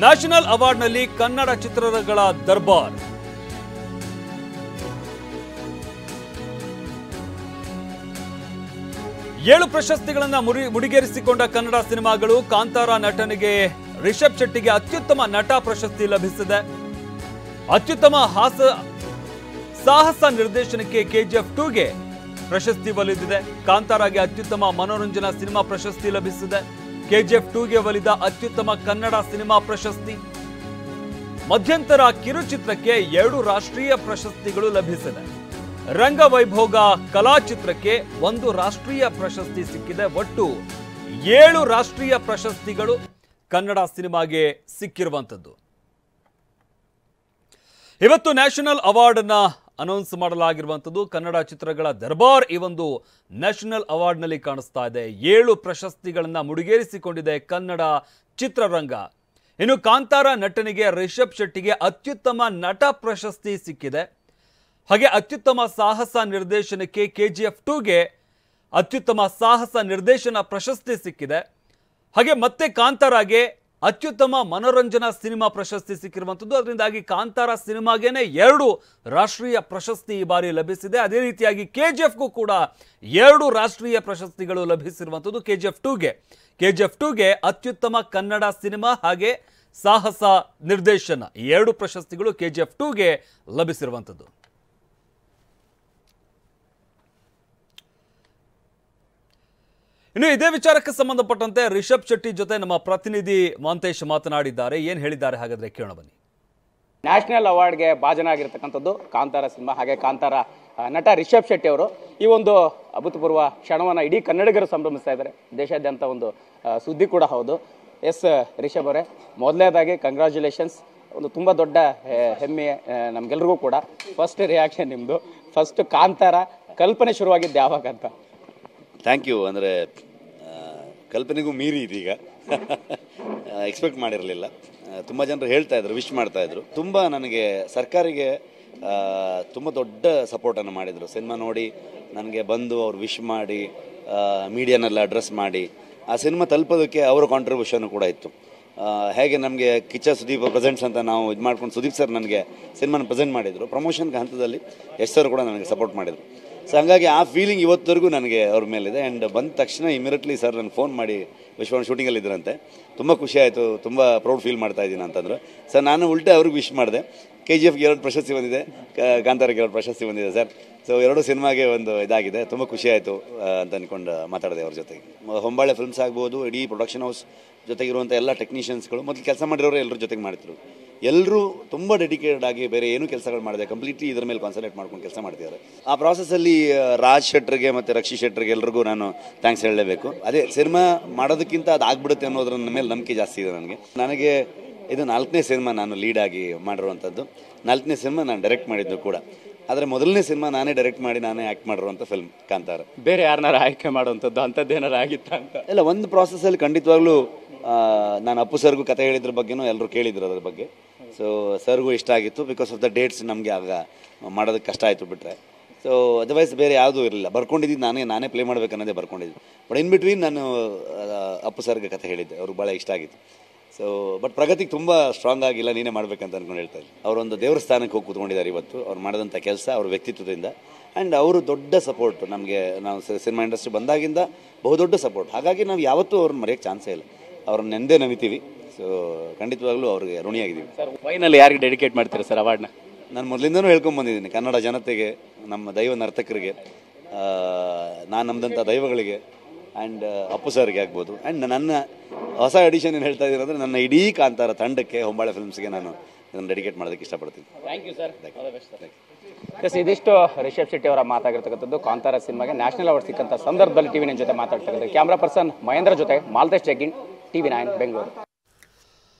National ಅವಾರ್ಡ್ನಲ್ಲಿ Kannada ಚಿತ್ರಗಳ ದರ್ಬಾರ್. ಏಳು ಪ್ರಶಸ್ತಿಗಳನ್ನು ಮುಡಿಗೇರಿಸಿಕೊಂಡ ಕನ್ನಡ ಸಿನಿಮಾಗಳು. ಕಾಂತಾರ ನಟನಿಗೆ ರಿಷಬ್ ಶೆಟ್ಟಿಗೆ ಅತ್ಯುತ್ತಮ ನಟ ಪ್ರಶಸ್ತಿ ಲಭಿಸಿದೆ. ಅತ್ಯುತ್ತಮ ಸಾಹಸ ನಿರ್ದೇಶನಕ್ಕೆ ಕೆಜಿಎಫ್ 2ಗೆ ಪ್ರಶಸ್ತಿ ಒಲಿದಿದೆ. ಕಾಂತಾರಾಗೆ ಅತ್ಯುತ್ತಮ ಮನೋರಂಜನಾ ಸಿನಿಮಾ ಪ್ರಶಸ್ತಿ ಲಭಿಸಿದೆ. ಕೆಜಿಎಫ್ 2ಗೆ ಒಲಿದ ಅತ್ಯುತ್ತಮ ಕನ್ನಡ ಸಿನಿಮಾ ಪ್ರಶಸ್ತಿ. ಮಧ್ಯಂತರ ಕಿರುಚಿತ್ರಕ್ಕೆ 2 ರಾಷ್ಟ್ರೀಯ ಪ್ರಶಸ್ತಿಗಳು ಲಭಿಸಿದೆ. ರಂಗವೈಭೋಗ ಕಲಾ ಚಿತ್ರಕ್ಕೆ 1 ರಾಷ್ಟ್ರೀಯ ಪ್ರಶಸ್ತಿ ಸಿಕ್ಕಿದೆ. ಒಟ್ಟು 7 ರಾಷ್ಟ್ರೀಯ ಪ್ರಶಸ್ತಿಗಳು ಕನ್ನಡ ಸಿನಿಮಾಗೆ ಸಿಕ್ಕಿರುವಂಥದ್ದು. ಇವತ್ತು ನ್ಯಾಷನಲ್ ಅವಾರ್ಡ್ ಅನ್ನ ಅನೌನ್ಸ್ ಮಾಡಲಾಗಿರುವಂಥದ್ದು. ಕನ್ನಡ ಚಿತ್ರಗಳ ದರ್ಬಾರ್ ಈ ಒಂದು ನ್ಯಾಷನಲ್ ಅವಾರ್ಡ್ನಲ್ಲಿ ಕಾಣಿಸ್ತಾ ಇದೆ. 7 ಪ್ರಶಸ್ತಿಗಳನ್ನು ಮುಡಿಗೇರಿಸಿಕೊಂಡಿದೆ ಕನ್ನಡ ಚಿತ್ರರಂಗ. ಇನ್ನು ಕಾಂತಾರ ನಟನಿಗೆ ರಿಷಬ್ ಶೆಟ್ಟಿಗೆ ಅತ್ಯುತ್ತಮ ನಟ ಪ್ರಶಸ್ತಿ ಸಿಕ್ಕಿದೆ. ಹಾಗೆ ಅತ್ಯುತ್ತಮ ಸಾಹಸ ನಿರ್ದೇಶನಕ್ಕೆ ಕೆಜಿಎಫ್ 2ಗೆ ಅತ್ಯುತ್ತಮ ಸಾಹಸ ನಿರ್ದೇಶನ ಪ್ರಶಸ್ತಿ ಸಿಕ್ಕಿದೆ. ಹಾಗೆ ಮತ್ತೆ ಕಾಂತಾರಾಗೆ ಅತ್ಯುತ್ತಮ ಮನೋರಂಜನಾ ಸಿನಿಮಾ ಪ್ರಶಸ್ತಿ ಸಿಕ್ಕಿರುವಂಥದ್ದು. ಅದರಿಂದಾಗಿ ಕಾಂತಾರ ಸಿನಿಮಾಗೇನೆ 2 ರಾಷ್ಟ್ರೀಯ ಪ್ರಶಸ್ತಿ ಈ ಬಾರಿ ಲಭಿಸಿದೆ. ಅದೇ ರೀತಿಯಾಗಿ ಕೆಜಿಎಫ್ಗೂ ಕೂಡ 2 ರಾಷ್ಟ್ರೀಯ ಪ್ರಶಸ್ತಿಗಳು ಲಭಿಸಿರುವಂಥದ್ದು. ಕೆಜಿಎಫ್ 2ಗೆ ಅತ್ಯುತ್ತಮ ಕನ್ನಡ ಸಿನಿಮಾ ಹಾಗೆ ಸಾಹಸ ನಿರ್ದೇಶನ ಈ 2 ಪ್ರಶಸ್ತಿಗಳು ಕೆಜಿಎಫ್ 2ಗೆ ಲಭಿಸಿರುವಂಥದ್ದು. ಇನ್ನು ಇದೇ ವಿಚಾರಕ್ಕೆ ಸಂಬಂಧಪಟ್ಟಂತೆ ರಿಷಬ್ ಶೆಟ್ಟಿ ಜೊತೆ ನಮ್ಮ ಪ್ರತಿನಿಧಿ ಮಂತೇಶ್ ಮಾತನಾಡಿದ್ದಾರೆ. ಏನು ಹೇಳಿದ್ದಾರೆ ಹಾಗಾದ್ರೆ ಕೇಳೋಣ ಬನ್ನಿ. ನ್ಯಾಷನಲ್ ಅವಾರ್ಡ್ಗೆ ಭಾಜನರಾಗಿರ್ತಕ್ಕಂಥದ್ದು ಕಾಂತಾರ ಸಿನಿಮಾ ಹಾಗೆ ಕಾಂತಾರ ನಟ ರಿಷಬ್ ಶೆಟ್ಟಿ ಅವರು ಈ ಒಂದು ಅಭೂತಪೂರ್ವ ಕ್ಷಣವನ್ನು ಇಡೀ ಕನ್ನಡಿಗರು ಸಂಭ್ರಮಿಸ್ತಾ ಇದ್ದಾರೆ. ದೇಶಾದ್ಯಂತ ಒಂದು ಸುದ್ದಿ ಕೂಡ ಹೌದು. ಎಸ್ ರಿಷಬ್ ಅವರೇ, ಮೊದಲನೇದಾಗಿ ಕಂಗ್ರ್ಯಾಚುಲೇಷನ್ಸ್. ಒಂದು ತುಂಬ ದೊಡ್ಡ ಹೆಮ್ಮೆ ನಮಗೆಲ್ರಿಗೂ ಕೂಡ. ಫಸ್ಟ್ ರಿಯಾಕ್ಷನ್ ನಿಮ್ಮದು. ಫಸ್ಟ್ ಕಾಂತಾರ ಕಲ್ಪನೆ ಶುರುವಾಗಿದ್ದು ಯಾವಾಗ ಅಂತ? Thank you. ಅಂದರೆ ಕಲ್ಪನೆಗೂ ಮೀರಿ ಇದೀಗ ಎಕ್ಸ್ಪೆಕ್ಟ್ ಮಾಡಿರಲಿಲ್ಲ. ತುಂಬ ಜನರು ಹೇಳ್ತಾ ಇದ್ರು, ವಿಶ್ ಮಾಡ್ತಾ ಇದ್ರು. ತುಂಬ ನನಗೆ ಸರ್ಕಾರಿಗೆ ತುಂಬ ದೊಡ್ಡ ಸಪೋರ್ಟನ್ನು ಮಾಡಿದರು. ಸಿನಿಮಾ ನೋಡಿ ನನಗೆ ಬಂದು ಅವ್ರು ವಿಶ್ ಮಾಡಿ ಮೀಡಿಯಾನೆಲ್ಲ ಅಡ್ರೆಸ್ ಮಾಡಿ ಆ ಸಿನಿಮಾ ತಲುಪೋದಕ್ಕೆ ಅವರ ಕಾಂಟ್ರಿಬ್ಯೂಷನ್ ಕೂಡ ಇತ್ತು. ಹೇಗೆ ನಮಗೆ ಕಿಚ್ಚ ಸುದೀಪ್ ಪ್ರೆಸೆಂಟ್ಸ್ ಅಂತ ನಾವು ಇದು ಮಾಡ್ಕೊಂಡು ಸುದೀಪ್ ಸರ್ ನನಗೆ ಸಿನಿಮಾನ ಪ್ರೆಸೆಂಟ್ ಮಾಡಿದರು. ಪ್ರಮೋಷನ್ಗೆ ಹಂತದಲ್ಲಿ ಯಶ್ ಸರ್ ಕೂಡ ನನಗೆ ಸಪೋರ್ಟ್ ಮಾಡಿದರು. ಸೊ ಹಾಗಾಗಿ ಆ ಫೀಲಿಂಗ್ ಇವತ್ತವರೆಗೂ ನನಗೆ ಅವ್ರ ಮೇಲಿದೆ. ಆ್ಯಂಡ್ ಬಂದ ತಕ್ಷಣ ಇಮಿಡಿಯೇಟ್ಲಿ ಸರ್ ನನಗೆ ಫೋನ್ ಮಾಡಿ ವಿಶ್ವ ಶೂಟಿಂಗಲ್ಲಿ ಇದ್ರಂತೆ, ತುಂಬ ಖುಷಿ ಆಯಿತು, ತುಂಬ ಪ್ರೌಡ್ ಫೀಲ್ ಮಾಡ್ತಾ ಇದ್ದೀನಿ ಅಂತಂದರು. ಸರ್ ನಾನು ಉಲ್ಟೆ ಅವ್ರಿಗೆ ವಿಶ್ ಮಾಡಿದೆ. ಕೆಜಿಎಫ್ಗೆ 2 ಪ್ರಶಸ್ತಿ ಬಂದಿದೆ, ಕಾಂತಾರಕ್ಕೆ 2 ಪ್ರಶಸ್ತಿ ಬಂದಿದೆ ಸರ್. ಸೊ 2 ಸಿನಿಮಾಗೆ ಒಂದು ಇದಾಗಿದೆ, ತುಂಬ ಖುಷಿ ಆಯಿತು ಅಂತ ಅಂದ್ಕೊಂಡು ಮಾತಾಡಿದೆ ಅವ್ರ ಜೊತೆಗೆ. ಹೊಂಬಾಳೆ ಫಿಲ್ಮ್ಸ್ ಆಗ್ಬೋದು, ಇಡೀ ಪ್ರೊಡಕ್ಷನ್ ಹೌಸ್ ಜೊತೆಗಿರುವಂಥ ಎಲ್ಲ ಟೆಕ್ನಿಷಿಯನ್ಸ್ಗಳು ಮೊದಲು ಕೆಲಸ ಮಾಡಿರೋರು ಎಲ್ಲರ ಜೊತೆಗೆ ಮಾಡ್ತಿದ್ರು. ಎಲ್ಲರೂ ತುಂಬ ಡೆಡಿಕೇಟೆಡ್ ಆಗಿ ಬೇರೆ ಏನೂ ಕೆಲಸಗಳು ಮಾಡಿದೆ, ಕಂಪ್ಲೀಟ್ಲಿ ಇದ್ರ ಮೇಲೆ ಕಾನ್ಸಂಟ್ರೇಟ್ ಮಾಡ್ಕೊಂಡು ಕೆಲಸ ಮಾಡ್ತಿದ್ದಾರೆ. ಆ ಪ್ರಾಸೆಸ್ಸಲ್ಲಿ ರಾಜ್ ಶೆಟ್ರಿಗೆ ಮತ್ತು ರಕ್ಷಿ ಶೆಟ್ರಿಗೆ ಎಲ್ರಿಗೂ ನಾನು ಥ್ಯಾಂಕ್ಸ್ ಹೇಳಲೇಬೇಕು. ಅದೇ ಸಿನಿಮಾ ಮಾಡೋದಕ್ಕಿಂತ ಅದು ಆಗ್ಬಿಡುತ್ತೆ ಅನ್ನೋದ್ರ ಮೇಲೆ ನಂಬಿಕೆ ಜಾಸ್ತಿ ಇದೆ ನನಗೆ. ಇದು 4ನೇ ಸಿನಿಮಾ ನಾನು ಲೀಡಾಗಿ ಮಾಡಿರುವಂಥದ್ದು. 4ನೇ ಸಿನಿಮಾ ನಾನು ಡೈರೆಕ್ಟ್ ಮಾಡಿದ್ದು ಕೂಡ. ಆದರೆ ಮೊದಲನೇ ಸಿನಿಮಾ ನಾನೇ ಡೈರೆಕ್ಟ್ ಮಾಡಿ ನಾನೇ ಆ್ಯಕ್ಟ್ ಮಾಡಿರುವಂಥ ಫಿಲ್ಮ್ ಕಾಂತಾರ. ಬೇರೆ ಯಾರನ್ನಾರು ಆಯ್ಕೆ ಮಾಡುವಂಥದ್ದು ಅಂಥದ್ದೇನಾರು ಆಗಿತ್ತ ಅಂತ? ಇಲ್ಲ, ಒಂದು ಪ್ರಾಸೆಸ್ಸಲ್ಲಿ ಖಂಡಿತವಾಗ್ಲೂ ನಾನು ಅಪ್ಪು ಸರ್ಗೂ ಕತೆ ಹೇಳಿದ್ರ ಬಗ್ಗೆನೂ ಎಲ್ಲರೂ ಕೇಳಿದ್ರು ಅದ್ರ ಬಗ್ಗೆ. ಸೊ ಸರ್ಗೂ ಇಷ್ಟ ಆಗಿತ್ತು. ಬಿಕಾಸ್ ಆಫ್ ದ ಡೇಟ್ಸ್ ನಮಗೆ ಆಗ ಮಾಡೋದಕ್ಕೆ ಕಷ್ಟ ಆಯಿತು ಬಿಟ್ಟರೆ. ಸೊ ಅದರ್ವೈಸ್ ಬೇರೆ ಯಾವುದೂ ಇರಲಿಲ್ಲ. ಬರ್ಕೊಂಡಿದ್ದು ನಾನೇ ಪ್ಲೇ ಮಾಡಬೇಕನ್ನೋದೇ ಬರ್ಕೊಂಡಿದ್ದು. ಬಟ್ ಇನ್ ಬಿಟ್ವೀನ್ ನಾನು ಅಪ್ಪು ಸರ್ಗೆ ಕತೆ ಹೇಳಿದ್ದೆ, ಅವ್ರಿಗೆ ಭಾಳ ಇಷ್ಟ ಆಗಿತ್ತು. ಸೊ ಬಟ್ ಪ್ರಗತಿಗೆ ತುಂಬ ಸ್ಟ್ರಾಂಗ್ ಆಗಿಲ್ಲ, ನೀನೇ ಮಾಡಬೇಕಂತ ಅಂದ್ಕೊಂಡು ಹೇಳ್ತಾ ಇದ್ದೆ. ಅವರೊಂದು ದೇವ್ರ ಸ್ಥಾನಕ್ಕೆ ಹೋಗಿ ಕೂತ್ಕೊಂಡಿದ್ದಾರೆ ಇವತ್ತು. ಅವ್ರು ಮಾಡಿದಂಥ ಕೆಲಸ ಅವ್ರ ವ್ಯಕ್ತಿತ್ವದಿಂದ. ಆ್ಯಂಡ್ ಅವರು ದೊಡ್ಡ ಸಪೋರ್ಟ್ ನಮಗೆ. ನಾವು ಸಿನಿಮಾ ಇಂಡಸ್ಟ್ರಿ ಬಂದಾಗಿಂದ ಬಹುದೊಡ್ಡ ಸಪೋರ್ಟ್. ಹಾಗಾಗಿ ನಾವು ಯಾವತ್ತೂ ಅವ್ರನ್ನ ಮರೆಯೋಕ್ಕೆ ಚಾನ್ಸೇ ಇಲ್ಲ. ಅವ್ರನ್ನ ನೆಂದೇ ನೆನಿತೀವಿ. ಸೊ ಖಂಡಿತವಾಗ್ಲೂ ಅವ್ರಿಗೆ ಋಣಿಯಾಗಿದ್ದೀವಿ. ಸರ್, ಫೈನಲ್ ಯಾರಿಗೆ ಡೆಡಿಕೇಟ್ ಮಾಡ್ತೀರಾ ಸರ್ ಅವಾರ್ಡ್ನ? ನಾನು ಮೊದಲಿಂದನೂ ಹೇಳ್ಕೊಂಬಂದಿದ್ದೀನಿ, ಕನ್ನಡ ಜನತೆಗೆ, ನಮ್ಮ ದೈವ ನರ್ತಕರಿಗೆ, ನಾನು ನಮ್ಮದಂಥ ದೈವಗಳಿಗೆ, ಆ್ಯಂಡ್ ಅಪ್ಪು ಸರ್ಗೆ ಆಗ್ಬೋದು. ಆ್ಯಂಡ್ ನನ್ನ ಹೊಸ ಎಡಿಷನ್ ಏನು ಹೇಳ್ತಾ ಇದ್ದೀನಿ ಅಂದರೆ ನನ್ನ ಇಡೀ ಕಾಂತಾರ ತಂಡಕ್ಕೆ, ಹೊಂಬಾಳೆ ಫಿಲ್ಮ್ಸ್ಗೆ ನಾನು ಇದನ್ನು ಡೆಡಿಕೇಟ್ ಮಾಡೋದಕ್ಕೆ ಇಷ್ಟಪಡ್ತೀನಿ. Thank you sir. ಎಸ್, ಇದಿಷ್ಟು ರಿಷಬ್ ಶೆಟ್ಟಿ ಅವರ ಮಾತಾಗಿರ್ತಕ್ಕಂಥದ್ದು. ಕಾಂತಾರ ಸಿನಿಮಾಗೆ ನ್ಯಾಷನಲ್ ಅವಾರ್ಡ್ ಸಿಕ್ಕಂಥ ಸಂದರ್ಭದಲ್ಲಿ TV9 ಜೊತೆ ಮಾತಾಡ್ತಕ್ಕಂಥ ಕ್ಯಾಮ್ರಾ ಪರ್ಸನ್ ಮಹೇಂದ್ರ ಜೊತೆ ಮಾಲ್ತೇಶ್ ಜಗ್ಗಿನ್, TV9 ಬೆಂಗಳೂರು.